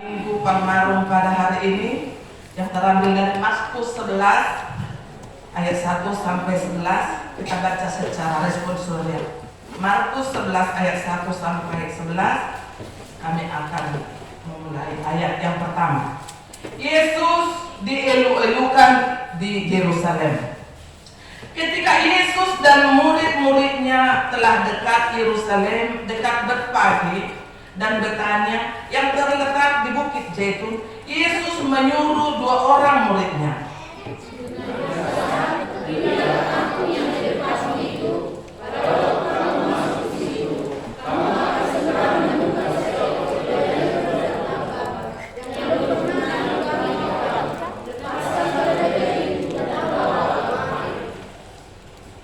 Minggu Parmarung pada hari ini yang terambil dari Mazmur 11 ayat 1 sampai 11. Kita baca secara responsorial. Markus 11 ayat 1 sampai 11. Kami akan memulai ayat yang pertama. Yesus dielu-elukan di Yerusalem. Ketika Yesus dan murid-muridnya telah dekat Yerusalem, dekat Betfage dan Betania yang terletak di Bukit Zaitun, Yesus menyuruh 2 orang muridnya.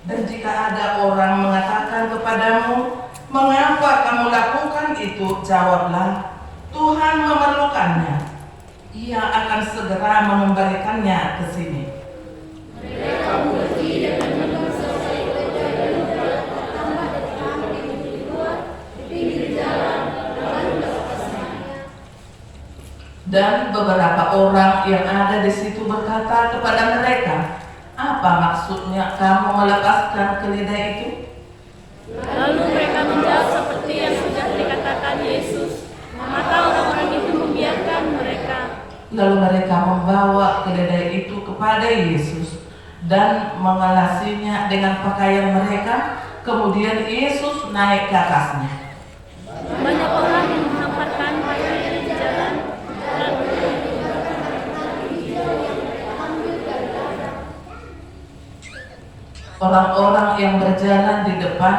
Dan jika ada orang mengatakan kepadamu, "Mengapa kamu lakukan itu?" Jawablah, "Tuhan memerlukannya. Ia akan segera mengembalikannya ke sini." Mereka pergi dan selesai kerja dan bertambah di luar di pinggir jalan lalu melepasnya. Dan beberapa orang yang ada di situ berkata kepada mereka, "Apa maksudnya kamu melepaskan keledai itu?" Lalu mereka menjawab seperti yang sudah dikatakan Yesus. Maka orang-orang itu membiarkan mereka. Lalu mereka membawa keledai itu kepada Yesus dan mengelasinya dengan pakaian mereka. Kemudian Yesus naik ke atasnya. Banyak orang yang menghamparkan pakaian di jalan. Orang-orang yang berjalan di depan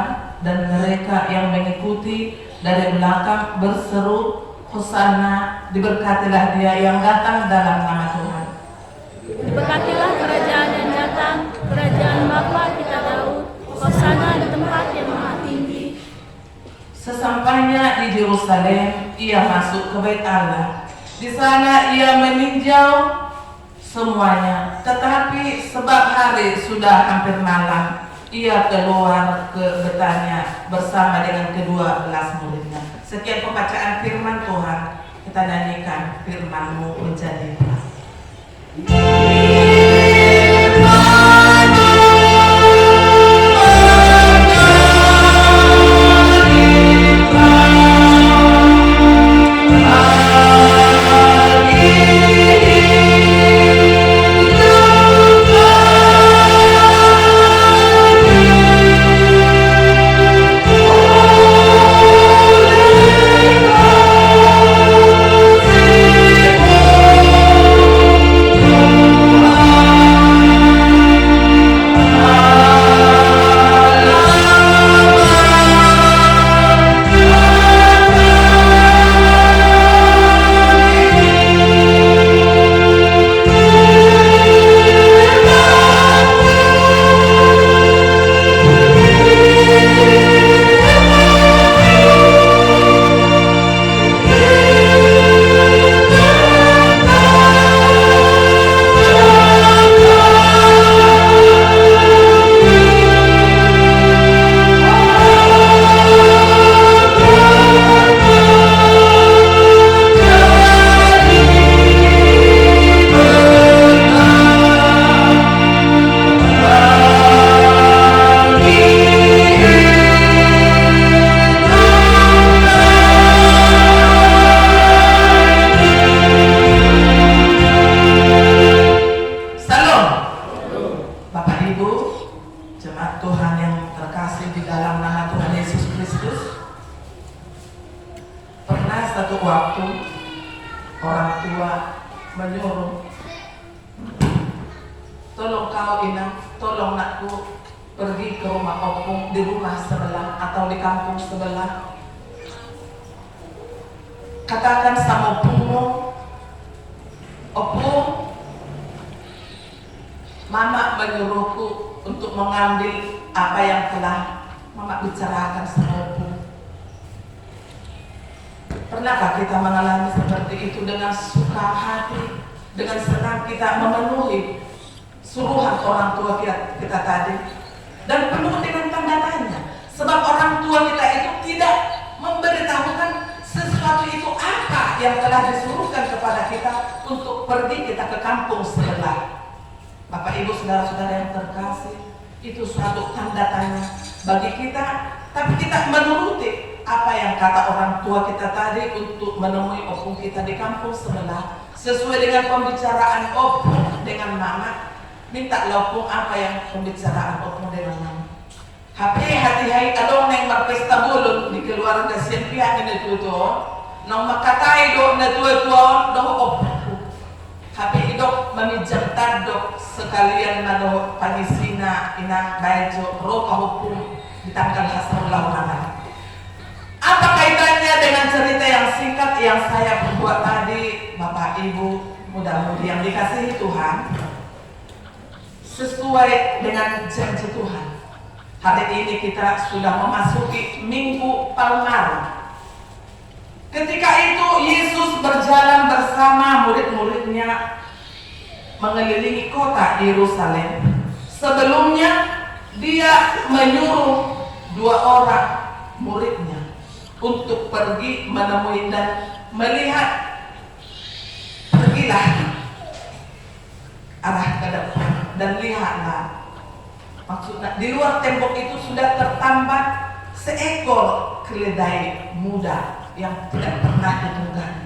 dan mereka yang mengikuti dari belakang berseru, "Hosana, diberkatilah Dia yang datang dalam nama Tuhan. Diberkatilah kerajaan yang datang, kerajaan Bapa kita Daud. Hosana di tempat yang maha tinggi." Sesampainya di Yerusalem, ia masuk ke Bait Allah. Di sana ia meninjau semuanya, tetapi sebab hari sudah hampir malam, ia keluar ke Betania bersama dengan ke-12 muridnya. Sekian pembacaan firman Tuhan. Kita nyanyikan firman-Mu menjadi terang. Tolong nakku pergi ke rumah opung di rumah sebelah atau di kampung sebelah. Katakan sama opungmu, "Opung, Mama menyuruhku untuk mengambil apa yang telah Mama bicarakan sama opung." Pernahkah kita mengalami seperti itu? Dengan suka hati, dengan senang kita memenuhi suruhan orang tua kita tadi, dan penuh dengan tanda tanya, sebab orang tua kita itu tidak memberitahukan sesuatu itu apa yang telah disuruhkan kepada kita untuk pergi kita ke kampung sebelah. Bapak Ibu saudara-saudara yang terkasih, itu suatu tanda tanya bagi kita, tapi kita menuruti apa yang kata orang tua kita tadi untuk menemui opung kita di kampung sebelah. Sesuai dengan pembicaraan opung dengan mama, minta opung apa yang pembicaraan opung dengan mama. Hati-hati adong neng berpesta bulun di keluarga siang pihak ini tuh nong makatai do na tua-tua do opung. Happy idok memijam tadok sekalian nado panisina inang baijo roka hukum di tanggal hasil lawanan. Apa kaitannya dengan cerita yang singkat yang saya perbuat tadi, Bapak Ibu mudah-mudahan yang dikasihi Tuhan, sesuai dengan janji Tuhan. Hari ini kita sudah memasuki Minggu Palmarum. Ketika itu Yesus berjalan bersama murid-muridnya mengelilingi kota Yerusalem. Sebelumnya dia menyuruh 2 orang muridnya untuk pergi menemui dan melihat. Pergilah arah ke depan dan lihatlah. Maksudnya di luar tembok itu sudah tertambat seekor keledai muda yang tidak pernah ditunggangi.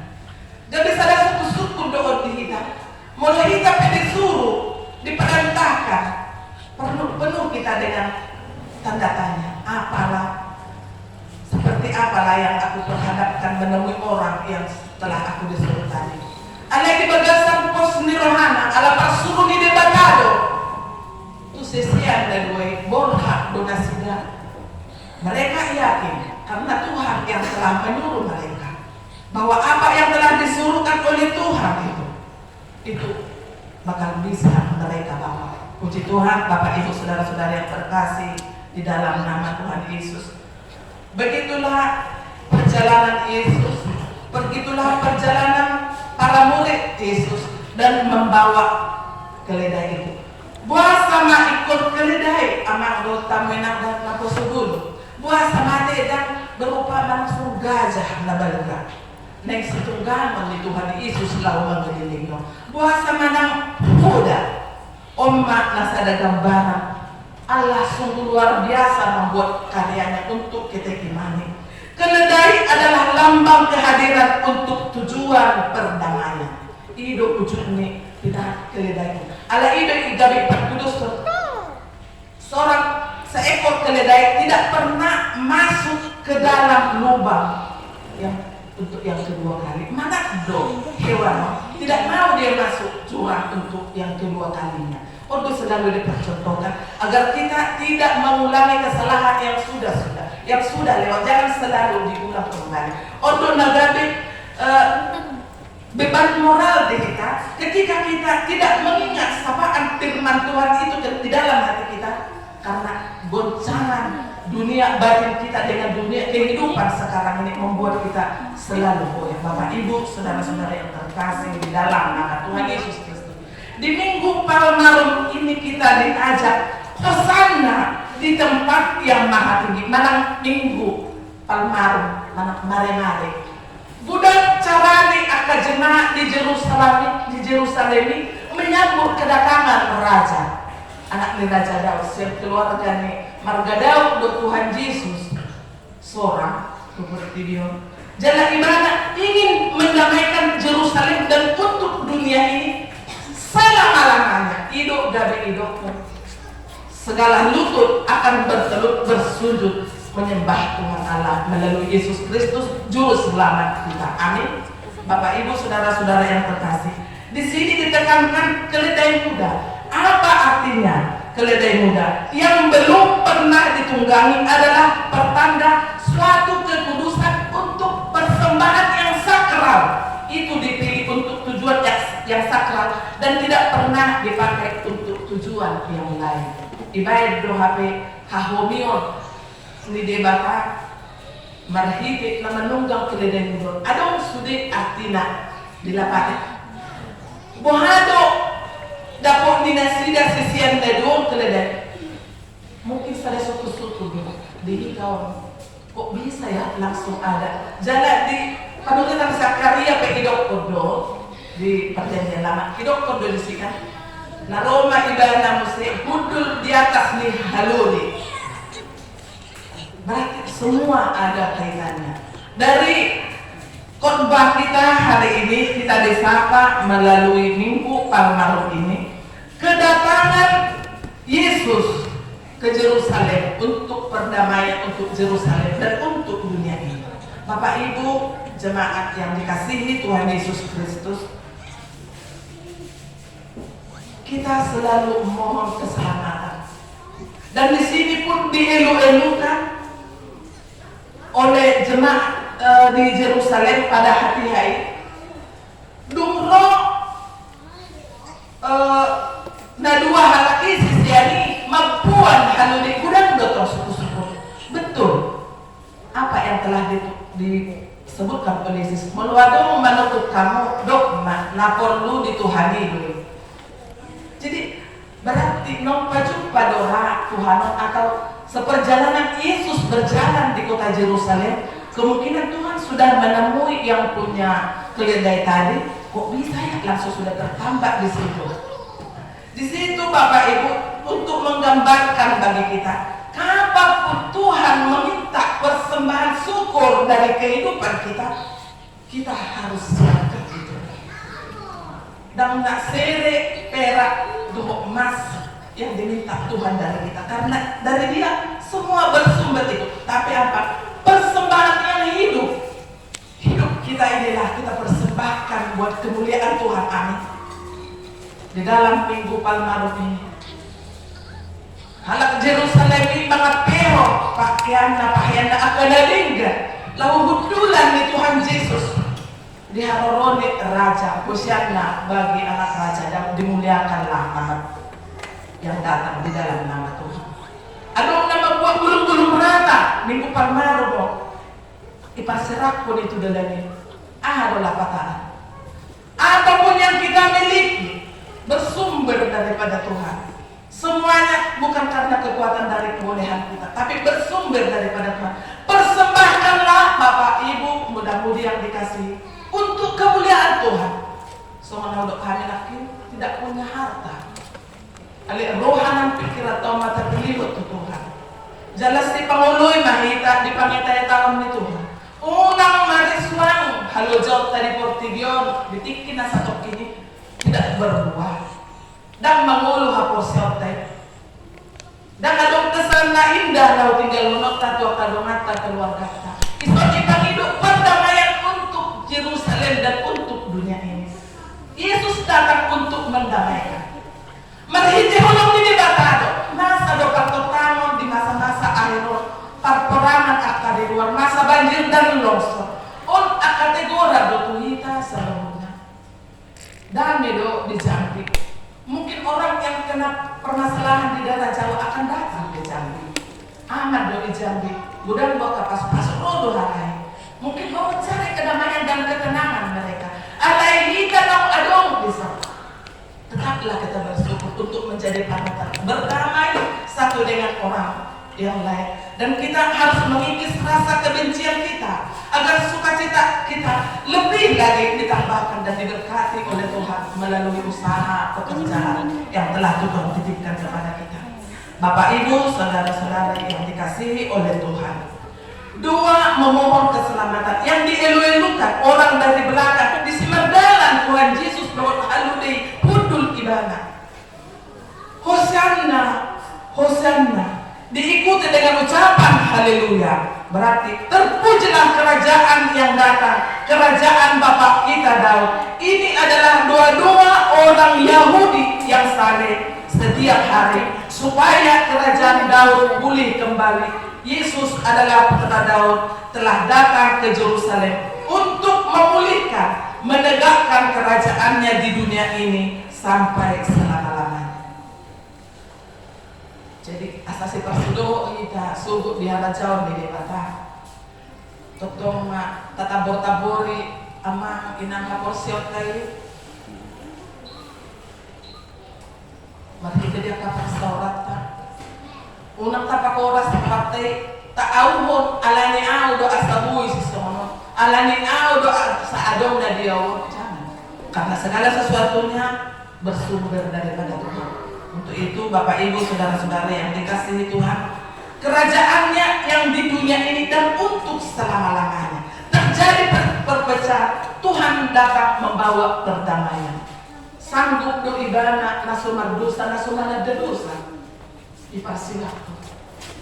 Gak bisa ada suku-suku doa dihitam. Mulai hitam disuruh, diperintahkan. Penuh kita dengan tanda tanya. Seperti apalah yang aku perhadapkan menemui orang yang telah aku disuruh tadi. Ala di bagasan pos nirohana, ala pasuruh di debatado. Itu sesian dan gue borha donasiga. Mereka yakin karena Tuhan yang telah menyuruh mereka bahwa apa yang telah disuruhkan oleh Tuhan itu bakal bisa mereka bawa. Puji Tuhan, Bapak Ibu saudara-saudara yang terkasih di dalam nama Tuhan Yesus. Begitulah perjalanan Yesus, begitulah perjalanan para murid Yesus dan membawa keledai itu. Buah sama ikut keledai amang dota menang dan lapo sebulu. Buah sama dan berupa langsung gajah nabalga. Neng setunggangan di Tuhan Yesus lalu mengelilingi. Buah sama nang kuda. Omak nasada gambaran. Allah sungguh luar biasa membuat karyanya untuk kita imani. Keledai adalah lambang kehadiran untuk tujuan perdamaian. Hidup wujudnya kita keledai. Ala hidup igabi perkudus. Seekor keledai tidak pernah masuk ke dalam lubang yang untuk yang kedua kali. Mana dong hewan tidak mau dia masuk jurang untuk yang kedua kalinya. Untuk selalu dipercontohkan agar kita tidak mengulangi kesalahan yang sudah lewat. Jangan selalu diulang kembali. Untuk nagabe beban moral di kita ketika kita tidak mengingat sapaan firman Tuhan itu di dalam hati kita karena goncangan dunia batin kita dengan dunia kehidupan sekarang ini membuat kita selalu goyah. Bapak Ibu saudara-saudara yang terkasih di dalam nama Tuhan Yesus Kristus, di Minggu Palmarum ini kita diajak ke sana di tempat yang maha tinggi. Manang Minggu Palmarum, manang mare-mare budak carane akan jemaat di Yerusalem menyambut kedatangan raja. Anak ni Raja Daud, siap keluarga ni Marga Daud do Tuhan Yesus seorang seperti dia. Jalan ibadah ingin mendamaikan Yerusalem dan untuk dunia ini selama-lamanya. Hidup gabe hidupmu. Segala lutut akan bertelut bersujud menyembah Tuhan Allah melalui Yesus Kristus juru selamat kita. Amin. Bapak Ibu saudara-saudara yang terkasih, di sini ditekankan keledai muda. Apa artinya keledai muda? Yang belum pernah ditunggangi adalah pertanda suatu kekudusan untuk persembahan yang sakral. Itu dipilih untuk tujuan yang sakral dan tidak pernah dipakai untuk tujuan yang lain. Ibarat dohape hahomion ni debata marhite na manunggang keledai muda. Adong sudi artina dilapati. Bohado dapat dinasida sisian daduang keledai. Mungkin saya suku-suku di hikaw. Kok bisa ya langsung ada. Jalan di Panulitan Zakaria pe idok kodo di perjanjian lama. Idok kodo di sini kan. Na Roma ibana musik hudul di atas nih haluri. Berarti semua ada kaitannya. Dari khotbah kita hari ini kita disapa melalui Minggu Palmarum ini, kedatangan Yesus ke Yerusalem untuk perdamaian untuk Yerusalem dan untuk dunia ini. Bapak Ibu jemaat yang dikasihi Tuhan Yesus Kristus, kita selalu mohon keselamatan. Dan di sini pun dielu-elukan oleh jemaat di Yerusalem pada hati hari. Dumro na dua halaki sisiani mampuan haluni kurang dotong suku-suku. Betul. Apa yang telah disebutkan oleh Yesus. Meluadong menutup kamu dogma na perlu dituhani dulu. Jadi berarti non pajumpa doa Tuhan atau seperjalanan Yesus berjalan di kota Yerusalem, kemungkinan Tuhan sudah menemui yang punya keledai tadi. Kok bisa ya langsung sudah tertambah di situ. Di situ Bapak Ibu untuk menggambarkan bagi kita, kapanpun Tuhan meminta persembahan syukur dari kehidupan kita, kita harus siapkan itu. Dan nak sere perak doh emas yang diminta Tuhan dari kita, karena dari Dia semua bersumber itu. Tapi apa? Persembahan yang hidup kita inilah kita persembahkan buat kemuliaan Tuhan. Amin. Di dalam Minggu Palmarum ini, halak Jerusalem ini banget pero pakaian akan lingga lalu hudulan di Tuhan Yesus diharoroni raja Hosianna bagi anak raja dan dimuliakanlah nama yang datang di dalam nama Tuhan. Ada nama buat gulung-gulung rata Minggu Palmarum ipaserak pun itu dalani adalah pataan apapun yang kita miliki bersumber daripada Tuhan. Semuanya bukan karena kekuatan dari kebolehan kita, tapi bersumber daripada Tuhan. Persembahkanlah Bapak Ibu mudah-mudi yang dikasihi untuk kemuliaan Tuhan. Semua untuk kami laki tidak punya harta. Ali rohanan pikir atau mata keliru tu Tuhan. Jelas di pangului mahita di pangitay tahun ni Tuhan. Unang mariswang halo jauh tadi portigion ditikin na sa kini tidak berbuah. Dan menguluh haposel teh. Dan adong kesan na indah lau tinggal menot tatu kadong mata keluarga kita. Iso kita hidup perdamaian untuk Yerusalem dan untuk dunia ini. Yesus datang untuk mendamaikan. Marhiti hulong ini batado. Masa do pertotangon di masa-masa akhir perperangan akan di luar masa banjir dan longsor. On akategora do tuhita seluruhnya. Dami do di Jambi. Mungkin orang yang kena permasalahan di daerah Jawa akan datang ke Jambi. Amat do di Jambi. Budan bawa kapas-pas rodo harai. Mungkin mau cari kedamaian dan ketenangan mereka. Alai kita dong adong bisa. Tetaplah kita bersyukur untuk menjadi panutan, berdamai satu dengan orang yang lain. Dan kita harus mengikis rasa kebencian kita agar sukacita kita lebih lagi ditambahkan dan diberkati oleh Tuhan melalui usaha pekerjaan yang telah Tuhan titipkan kepada kita. Bapak Ibu, saudara-saudara yang dikasihi oleh Tuhan. Dua, memohon keselamatan yang dielu-elukan orang dari belakang di simerdalan Tuhan Yesus lewat haludei hudul ibana. Hosianna, Hosianna diikuti dengan ucapan haleluya. Berarti terpujilah kerajaan yang datang, kerajaan Bapak kita Daud. Ini adalah doa-doa orang Yahudi yang saleh setiap hari supaya kerajaan Daud pulih kembali. Yesus adalah putra Daud, telah datang ke Yerusalem untuk memulihkan, menegakkan kerajaannya di dunia ini sampai selama-lamanya. Jadi asasi persudo kita subuh di hara jauh di debata. Totong tatabor-tabori ama inang kaporsiot kayu. Mari dia kapas Taurat ta. Unang tapakoras sa patay taawon alani au do asabuy si sono. alani doa saadong na dia, jangan. Karena segala sesuatunya bersumber daripada Tuhan. Untuk itu Bapak Ibu saudara-saudara yang dikasihi Tuhan, kerajaannya yang di dunia ini dan untuk selama-lamanya terjadi perpecahan, Tuhan datang membawa perdamaian. Sanggup do ibana nasumar dosa nasumana dosa dipersilakan.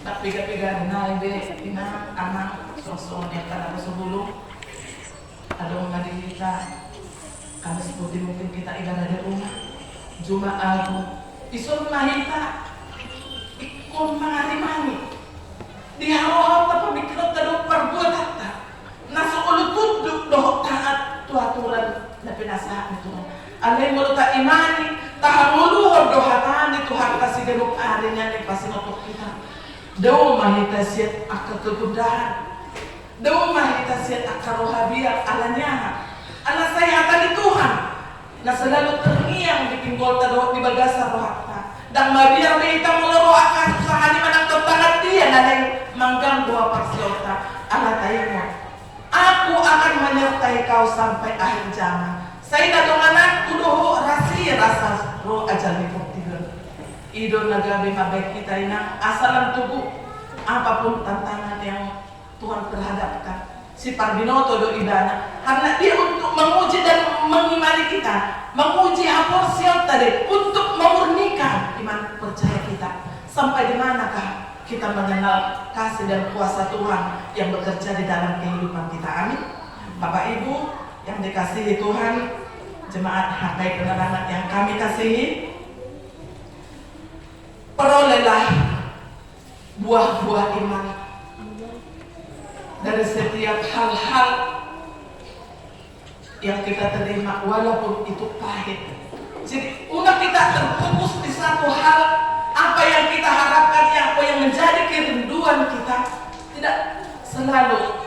Tak piga-piga naik be ina anak sosok yang kada sebelum ada ngadi kita kami seperti mungkin kita ibadah di rumah Jumat isul mahita ikon mangari-mani di haro ta pemikiran tadu perbuatan ta nasu ulu tuduk doh taat tu aturan na pinasahan itu alay mo ta imani tahangulu do hatani Tuhan kasih genuk arinya ni pasinotok kita daw mahita siat akka kegundahan daw mahita siat akka rohabiya alanya ala sayatan di Tuhan na selalu terngiang di pinggol tado di bagasa rohakta dan mabiar kita meloro akan usaha di mana kebangat dia nanay manggang dua persiota ala tayo aku akan menyertai kau sampai akhir zaman. Saya datang anak kudoh rasa roh ajal tiga. Ido nagabe mabek kita inang asalan tubuh apapun tantangan yang Tuhan perhadapkan. Si Parbinoto do idana karena dia untuk menguji dan mengimani kita, menguji aporsial tadi untuk memurnikan iman percaya kita. Sampai di manakah kita mengenal kasih dan kuasa Tuhan yang bekerja di dalam kehidupan kita. Amin. Bapak Ibu yang dikasihi Tuhan, jemaat Hakai Penerangan yang kami kasihi, perolehlah buah-buah iman dari setiap hal-hal yang kita terima walaupun itu pahit. Jadi udah kita terfokus di satu hal, apa yang kita harapkan, apa yang menjadi kerinduan kita tidak selalu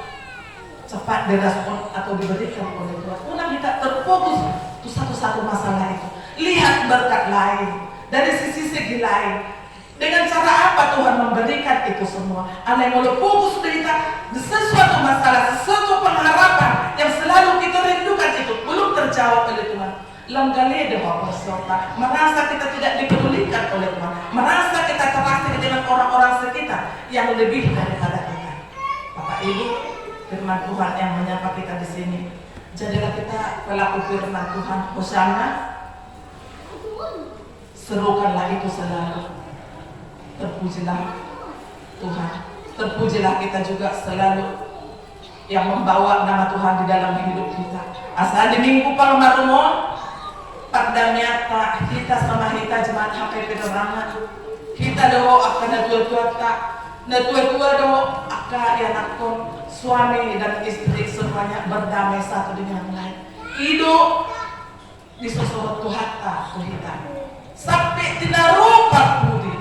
cepat direspon atau diberikan oleh Tuhan. Udah kita terfokus itu satu-satu masalah itu. Lihat berkat lain dari sisi lain. Dengan cara apa Tuhan memberikan itu semua? Ada yang mulai fokus kita di sesuatu masalah, sesuatu pengharapan yang selalu kita rindukan itu belum terjawab oleh Tuhan. Langgale de persota, merasa kita tidak dipedulikan oleh Tuhan, merasa kita terasing dengan orang-orang sekitar yang lebih daripada kita. Bapak Ibu, firman Tuhan yang menyapa kita di sini. Jadilah kita pelaku firman Tuhan. Hosana, serukanlah itu selalu. Terpujilah Tuhan, terpujilah kita juga selalu yang membawa nama Tuhan di dalam hidup kita. Asal di minggu palmarumon pada nyata kita sama kita jemaat HPP Penerangan kita doa akan tua-tua doa akan anakku suami dan istri semuanya berdamai satu dengan yang lain. Hidup disusur Tuhan kita sampai tidak rupa budi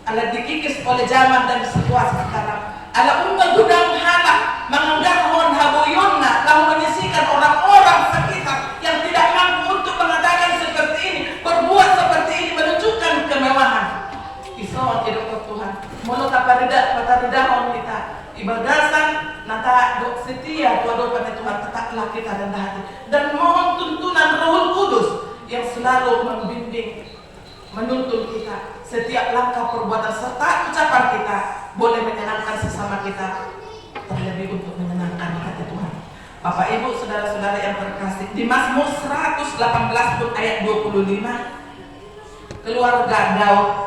ala dikikis oleh zaman dan situasi sekarang. Ala umat gudang halak menganggap hon habuyonna lalu menyisikan orang-orang sekitar yang tidak mampu untuk mengadakan seperti ini, berbuat seperti ini, menunjukkan kemewahan. Iso hidup Tuhan. Mulut apa tidak hon kita ibadasan nata dok setia tua pada Tuhan tetaplah kita rendah hati dan mohon tuntunan Rohul Kudus yang selalu membimbing, menuntun kita setiap langkah perbuatan serta ucapan kita boleh menyenangkan sesama kita, terlebih untuk menyenangkan hati Tuhan. Bapak Ibu saudara-saudara yang terkasih, di Mazmur 118 pun ayat 25 keluarga Daud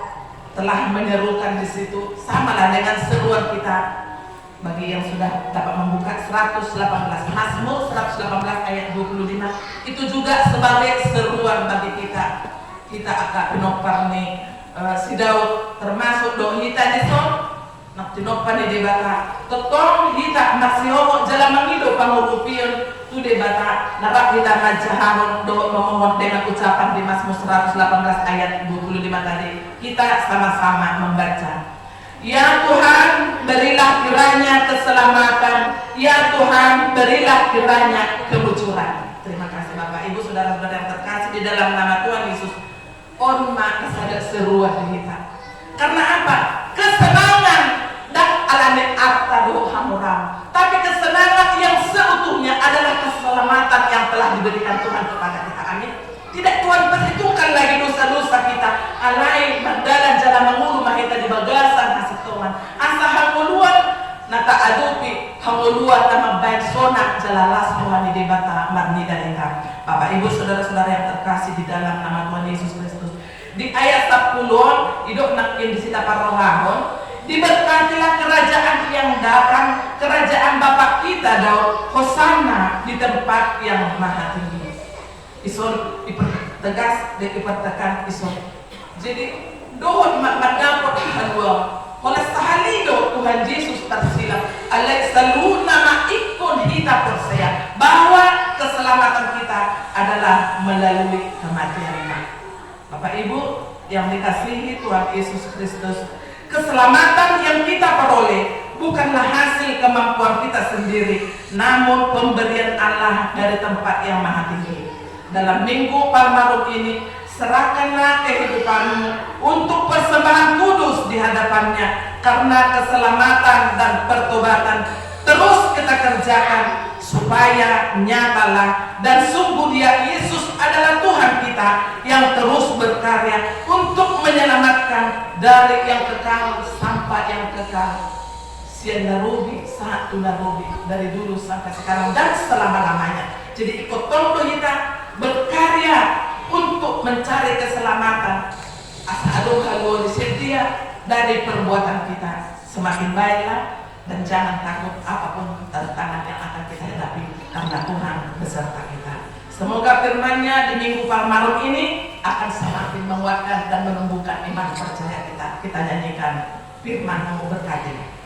telah menyerukan di situ samalah dengan seruan kita. Bagi yang sudah dapat membuka 118 Mazmur 118 ayat 25 itu juga sebagai seruan bagi kita akan penopang nih si Daud termasuk do hita di son nak tinopang di bata totong hita masih jalan menghidup pangurupian tu di bata dapat kita ngajaharon do memohon dengan ucapan di Mazmur 118 ayat 25 tadi kita sama-sama membaca. Ya Tuhan, berilah kiranya keselamatan. Ya Tuhan, berilah kiranya kemujuran. Terima kasih Bapak Ibu saudara-saudara yang terkasih di dalam nama Tuhan Yesus. Orma kepada seruan kita. Karena apa? Kesenangan dan alane arta do hamuram. Tapi kesenangan yang seutuhnya adalah keselamatan yang telah diberikan Tuhan kepada kita. Amin. Tidak Tuhan perhitungkan lagi dosa-dosa kita. Alai berdalan jalan mengulu mahita di bagasan kasih Tuhan. Asa hanguluan nata adupi hanguluan nama baik sonak jalalas Tuhan di debata marnida kita. Bapak Ibu saudara-saudara yang terkasih di dalam nama Tuhan Yesus Kristus. Di ayat 10 hidup nakin di sita parohahon. Diberkatilah kerajaan yang datang, kerajaan Bapa kita Daud, Hosana di tempat yang maha tinggi. Ison dipertegas dan dipertekan ison. Jadi dohon mendapat halwa. Oleh sahalido Tuhan Yesus tersilam. Alek selalu nama ikon kita percaya bahwa keselamatan kita adalah melalui kematian. Bapak Ibu yang dikasihi Tuhan Yesus Kristus, keselamatan yang kita peroleh bukanlah hasil kemampuan kita sendiri, namun pemberian Allah dari tempat yang maha tinggi. Dalam Minggu Palmarum ini, serahkanlah kehidupanmu untuk persembahan kudus di hadapannya, karena keselamatan dan pertobatan terus kita kerjakan supaya nyatalah dan sungguh Dia Yesus adalah Tuhan kita yang terus berkarya untuk menyelamatkan dari yang kekal sampai yang kekal. Sian narubi, saat tu narubi, dari dulu sampai sekarang dan selama-lamanya. Jadi ikut tolong kita berkarya untuk mencari keselamatan. Asa aduh halu disedia dari perbuatan kita. Semakin baiklah dan jangan takut apapun tantangan yang akan kita hadapi, karena Tuhan beserta kita. Semoga firman-Nya di Minggu Palmarum ini akan semakin menguatkan dan menumbuhkan iman percaya kita. Kita nyanyikan firman-Mu berkati.